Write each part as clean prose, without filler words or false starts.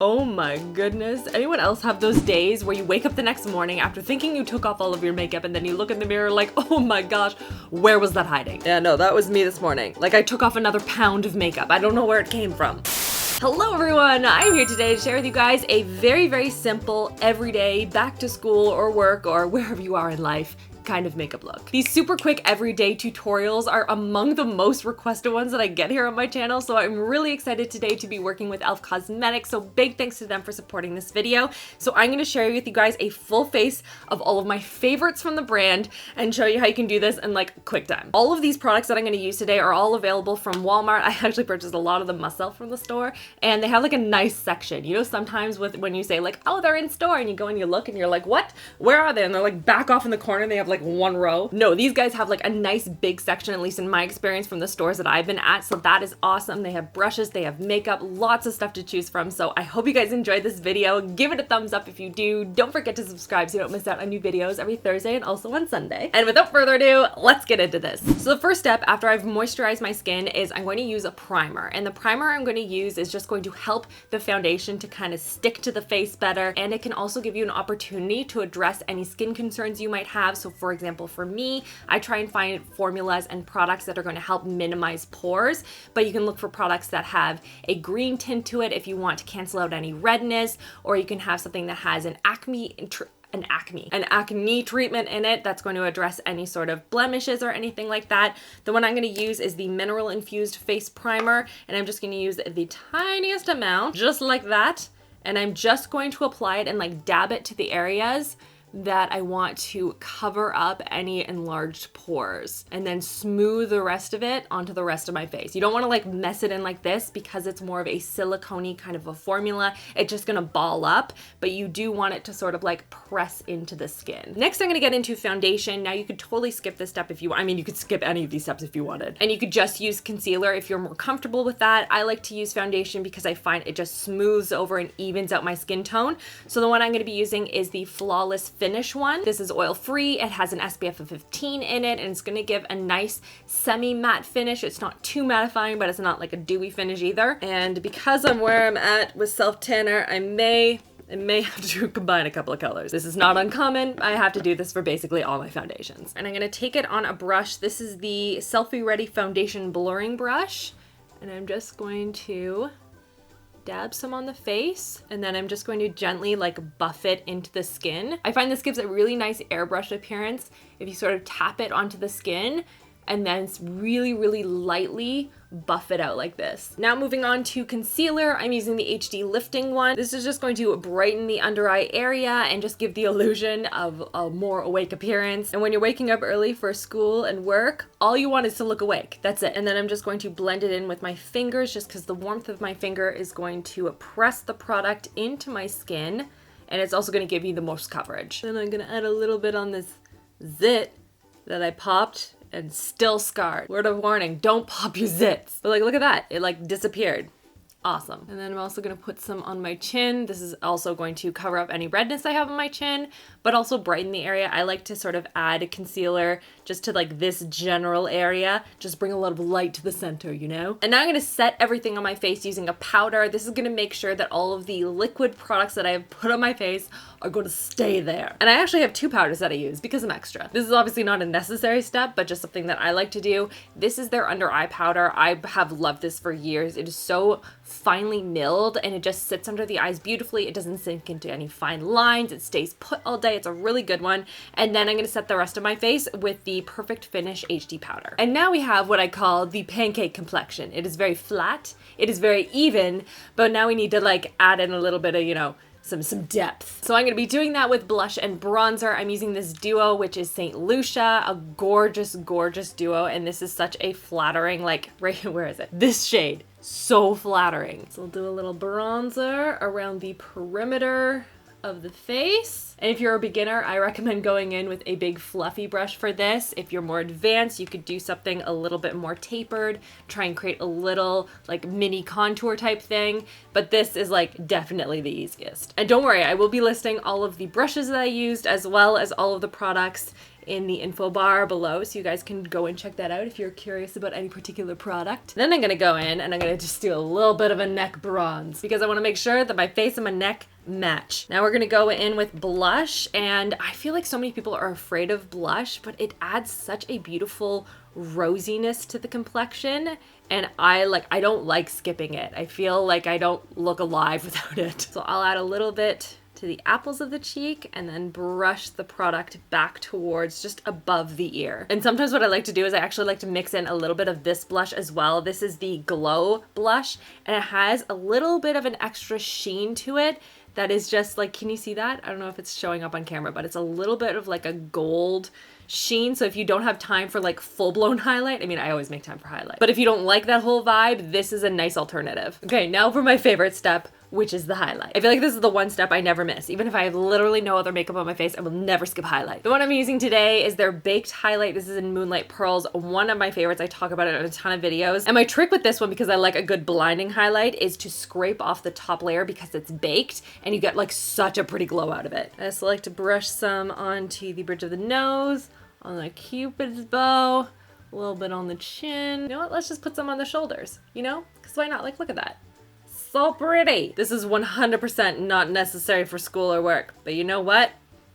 Oh my goodness. Anyone else have those days where you wake up the next morning after thinking you took off all of your makeup and then you look in the mirror like, oh my gosh, where was that hiding? Yeah, no, that was me this morning. Like I took off another pound of makeup. I don't know where it came from. Hello everyone, I'm here today to share with you guys a very, very simple, everyday, back to school or work or wherever you are in life kind of makeup look. These super quick everyday tutorials are among the most requested ones that I get here on my channel, so I'm really excited today to be working with e.l.f. Cosmetics, so big thanks to them for supporting this video. So I'm going to share with you guys a full face of all of my favorites from the brand and show you how you can do this in like quick time. All of these products that I'm going to use today are all available from Walmart. I actually purchased a lot of them myself from the store, and they have like a nice section. You know, sometimes when you say like, oh, they're in store, and you go and you look and you're like, what? Where are they? And they're like back off in the corner and they have like one row. No, these guys have like a nice big section, at least in my experience from the stores that I've been at, so that is awesome. They have brushes, they have makeup, lots of stuff to choose from, so I hope you guys enjoyed this video. Give it a thumbs up if you do. Don't forget to subscribe so you don't miss out on new videos every Thursday and also on Sunday. And without further ado, let's get into this. So the first step after I've moisturized my skin is I'm going to use a primer, and the primer I'm going to use is just going to help the foundation to kind of stick to the face better, and it can also give you an opportunity to address any skin concerns you might have. So for example, for me, I try and find formulas and products that are going to help minimize pores, but you can look for products that have a green tint to it if you want to cancel out any redness, or you can have something that has an acne treatment in it that's going to address any sort of blemishes or anything like that. The one I'm going to use is the Mineral Infused Face Primer, and I'm just going to use the tiniest amount, just like that, and I'm just going to apply it and like dab it to the areas that I want to cover up any enlarged pores, and then smooth the rest of it onto the rest of my face. You don't want to like mess it in like this because it's more of a silicone-y kind of a formula. It's just gonna ball up, but you do want it to sort of like press into the skin. Next, I'm gonna get into foundation. Now you could totally skip this step if you want. I mean, you could skip any of these steps if you wanted. And you could just use concealer if you're more comfortable with that. I like to use foundation because I find it just smooths over and evens out my skin tone. So the one I'm gonna be using is the Flawless Finish one. This is oil-free, it has an SPF of 15 in it, and it's gonna give a nice semi-matte finish. It's not too mattifying, but it's not like a dewy finish either. And because I'm where I'm at with self-tanner, I may have to combine a couple of colors. This is not uncommon. I have to do this for basically all my foundations. And I'm gonna take it on a brush. This is the Selfie Ready Foundation Blurring Brush, and I'm just going to dab some on the face, and then I'm just going to gently like buff it into the skin. I find this gives a really nice airbrush appearance if you sort of tap it onto the skin and then it's really, really lightly buff it out like this. Now moving on to concealer, I'm using the HD Lifting one. This is just going to brighten the under eye area and just give the illusion of a more awake appearance. And when you're waking up early for school and work, all you want is to look awake. That's it. And then I'm just going to blend it in with my fingers, just because the warmth of my finger is going to press the product into my skin, and it's also going to give you the most coverage. Then I'm going to add a little bit on this zit that I popped and still scarred. Word of warning, don't pop your zits. But like, look at that, it like disappeared. Awesome. And then I'm also gonna put some on my chin. This is also going to cover up any redness I have on my chin, but also brighten the area. I like to sort of add concealer just to like this general area, just bring a lot of light to the center, you know? And now I'm gonna set everything on my face using a powder. This is gonna make sure that all of the liquid products that I have put on my face are going to stay there. And I actually have two powders that I use because I'm extra. This is obviously not a necessary step, but just something that I like to do. This is their under eye powder. I have loved this for years. It is so finely milled and it just sits under the eyes beautifully. It doesn't sink into any fine lines. It stays put all day. It's a really good one. And then I'm gonna set the rest of my face with the Perfect Finish HD powder. And now we have what I call the pancake complexion. It is very flat. It is very even, but now we need to like add in a little bit of, you know, some depth. So I'm going to be doing that with blush and bronzer. I'm using this duo, which is St. Lucia, a gorgeous, gorgeous duo. And this is such a flattering, like, right, where is it? This shade, so flattering. So I'll do a little bronzer around the perimeter of the face. And if you're a beginner, I recommend going in with a big fluffy brush for this. If you're more advanced, you could do something a little bit more tapered, try and create a little like mini contour type thing, but this is like definitely the easiest. And don't worry, I will be listing all of the brushes that I used as well as all of the products in the info bar below, so you guys can go and check that out if you're curious about any particular product. Then I'm gonna go in and I'm gonna just do a little bit of a neck bronze because I wanna make sure that my face and my neck match. Now we're gonna go in with blush, and I feel like so many people are afraid of blush, but it adds such a beautiful rosiness to the complexion, and I don't like skipping it. I feel like I don't look alive without it. So I'll add a little bit to the apples of the cheek and then brush the product back towards just above the ear. And sometimes what I like to do is I actually like to mix in a little bit of this blush as well. This is the Glow blush, and it has a little bit of an extra sheen to it that is just like, can you see that? I don't know if it's showing up on camera, but it's a little bit of like a gold sheen. So if you don't have time for like full-blown highlight, I mean, I always make time for highlight, but if you don't like that whole vibe, this is a nice alternative. Okay, now for my favorite step, which is the highlight. I feel like this is the one step I never miss. Even if I have literally no other makeup on my face, I will never skip highlight. The one I'm using today is their Baked Highlight. This is in Moonlight Pearls, one of my favorites. I talk about it in a ton of videos. And my trick with this one, because I like a good blinding highlight, is to scrape off the top layer because it's baked and you get like such a pretty glow out of it. I just like to brush some onto the bridge of the nose, on the Cupid's bow, a little bit on the chin. You know what? Let's just put some on the shoulders, you know? Because why not? Like, look at that. So pretty. This is 100% not necessary for school or work, but you know what?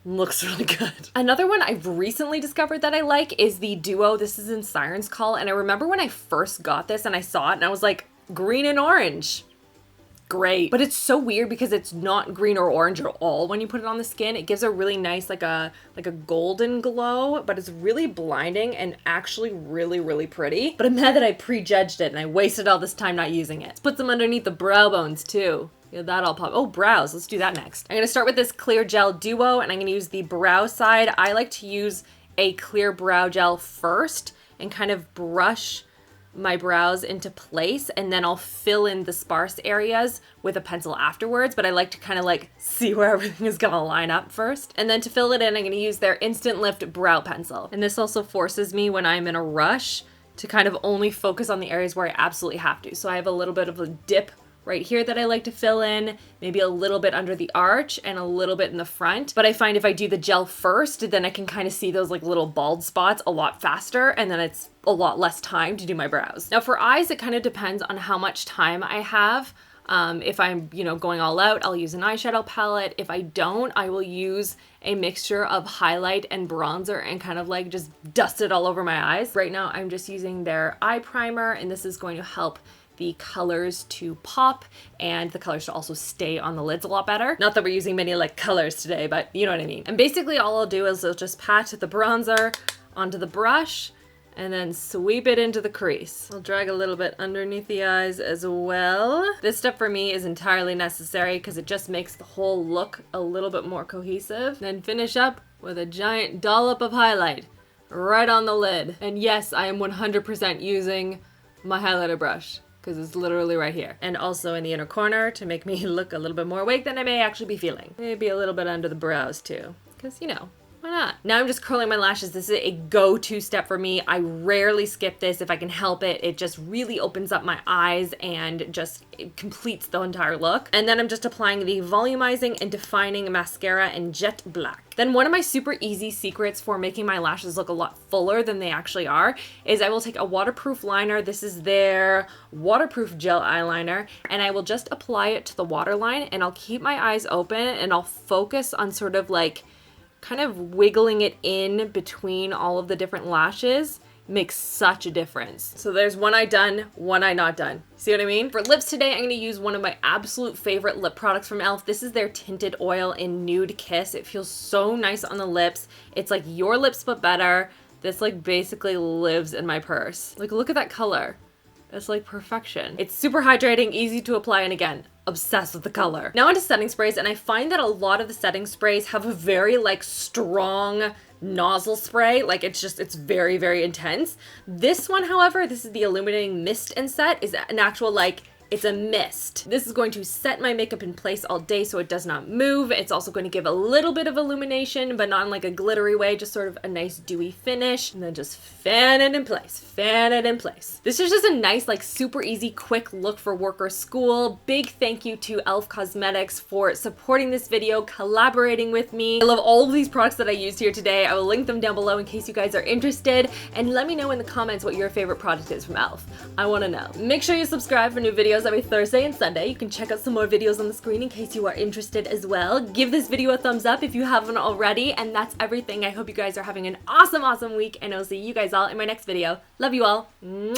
Looks really good. Another one I've recently discovered that I like is the Duo. This is in Siren's Call, and I remember when I first got this and I saw it and I was like, green and orange. Great. But it's so weird because it's not green or orange at all when you put it on the skin. It gives a really nice like a golden glow, but it's really blinding and actually really pretty. But I'm mad that I prejudged it and I wasted all this time not using it. Let's put some underneath the brow bones too. Yeah, that all pop. Oh, brows. Let's do that next. I'm gonna start with this clear gel duo, and I'm gonna use the brow side. I like to use a clear brow gel first and kind of brush my brows into place, and then I'll fill in the sparse areas with a pencil afterwards, but I like to kind of like see where everything is gonna line up first. And then to fill it in, I'm gonna use their Instant Lift brow pencil. And this also forces me when I'm in a rush to kind of only focus on the areas where I absolutely have to. So I have a little bit of a dip right here that I like to fill in, maybe a little bit under the arch and a little bit in the front. But I find if I do the gel first, then I can kind of see those like little bald spots a lot faster, and then it's a lot less time to do my brows. Now for eyes, it kind of depends on how much time I have. If I'm, going all out, I'll use an eyeshadow palette. If I don't, I will use a mixture of highlight and bronzer and kind of like just dust it all over my eyes. Right now, I'm just using their eye primer, and this is going to help the colors to pop and the colors to also stay on the lids a lot better. Not that we're using many like colors today, but you know what I mean. And basically all I'll do is I'll just pat the bronzer onto the brush and then sweep it into the crease. I'll drag a little bit underneath the eyes as well. This step for me is entirely necessary because it just makes the whole look a little bit more cohesive. Then finish up with a giant dollop of highlight right on the lid. And yes, I am 100% using my highlighter brush, because it's literally right here. And also in the inner corner to make me look a little bit more awake than I may actually be feeling. Maybe a little bit under the brows too, because why not? Now I'm just curling my lashes. This is a go-to step for me. I rarely skip this if I can help it. It just really opens up my eyes and just it completes the entire look. And then I'm just applying the volumizing and defining mascara in Jet Black. Then one of my super easy secrets for making my lashes look a lot fuller than they actually are is I will take a waterproof liner. This is their waterproof gel eyeliner, and I will just apply it to the waterline, and I'll keep my eyes open and I'll focus on sort of like kind of wiggling it in between all of the different lashes. Makes such a difference. So there's one eye done, one eye not done. See what I mean? For lips today, I'm gonna use one of my absolute favorite lip products from e.l.f. This is their tinted oil in Nude Kiss. It feels so nice on the lips. It's like your lips but better. This like basically lives in my purse. Like look at that color. It's like perfection. It's super hydrating, easy to apply, and again, obsessed with the color. Now onto setting sprays, and I find that a lot of the setting sprays have a very like strong nozzle spray. Like it's very intense. This one, however, this is the Illuminating Mist and Set, is an actual like It's a mist. This is going to set my makeup in place all day so it does not move. It's also going to give a little bit of illumination, but not in like a glittery way, just sort of a nice dewy finish. And then just fan it in place, fan it in place. This is just a nice, like super easy, quick look for work or school. Big thank you to e.l.f. Cosmetics for supporting this video, collaborating with me. I love all of these products that I used here today. I will link them down below in case you guys are interested. And let me know in the comments what your favorite product is from e.l.f. I want to know. Make sure you subscribe for new videos every Thursday and Sunday. You can check out some more videos on the screen in case you are interested as well. Give this video a thumbs up if you haven't already. And that's everything. I hope you guys are having an awesome week, and I'll see you guys all in my next video. Love you all. Mwah.